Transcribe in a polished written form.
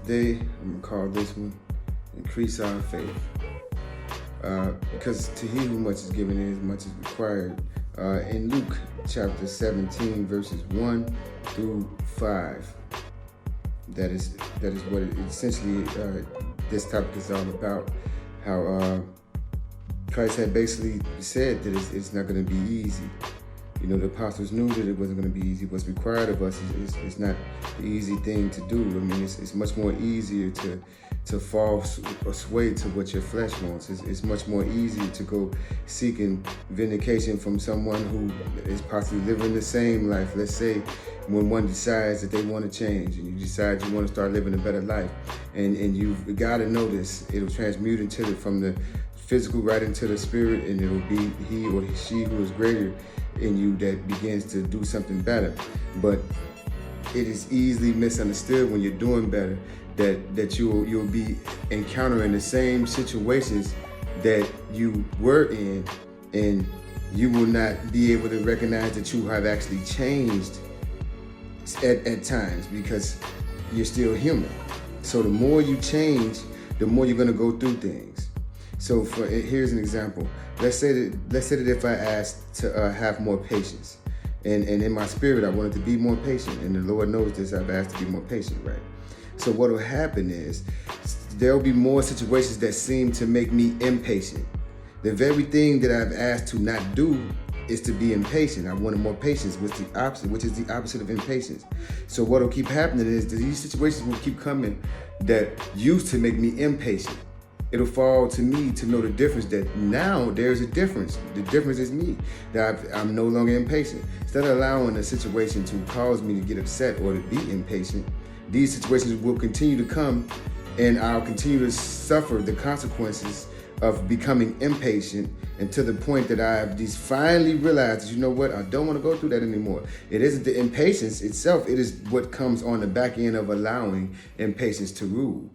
Today, I'm going to call this one Increase Our Faith. Because to he who much is given is much is required. In Luke chapter 17, verses 1 through 5, that is what it essentially this topic is all about. How Christ had basically said that it's not going to be easy. You know, the apostles knew that it wasn't going to be easy. What's required of us is not the easy thing to do. I mean, it's much more easier to fall or sway to what your flesh wants. It's much more easier to go seeking vindication from someone who is possibly living the same life. Let's say when one decides that they want to change and you decide you want to start living a better life, and you've got to know this. It'll transmute from the physical right into the spirit, and it'll be he or she who is greater in you that begins to do something better. But it is easily misunderstood when you're doing better that you'll be encountering the same situations that you were in, and you will not be able to recognize that you have actually changed at times, because you're still human. So the more you change, the more you're going to go through things. So here's an example. Let's say that if I asked to have more patience, and in my spirit I wanted to be more patient, and the Lord knows this, I've asked to be more patient, right? So what will happen is there will be more situations that seem to make me impatient. The very thing that I've asked to not do is to be impatient. I wanted more patience, which is the opposite of impatience. So what will keep happening is that these situations will keep coming that used to make me impatient. It'll fall to me to know the difference, that now there's a difference. The difference is me, that I'm no longer impatient. Instead of allowing a situation to cause me to get upset or to be impatient, these situations will continue to come, and I'll continue to suffer the consequences of becoming impatient, and to the point that I've just finally realized, you know what, I don't want to go through that anymore. It isn't the impatience itself, it is what comes on the back end of allowing impatience to rule.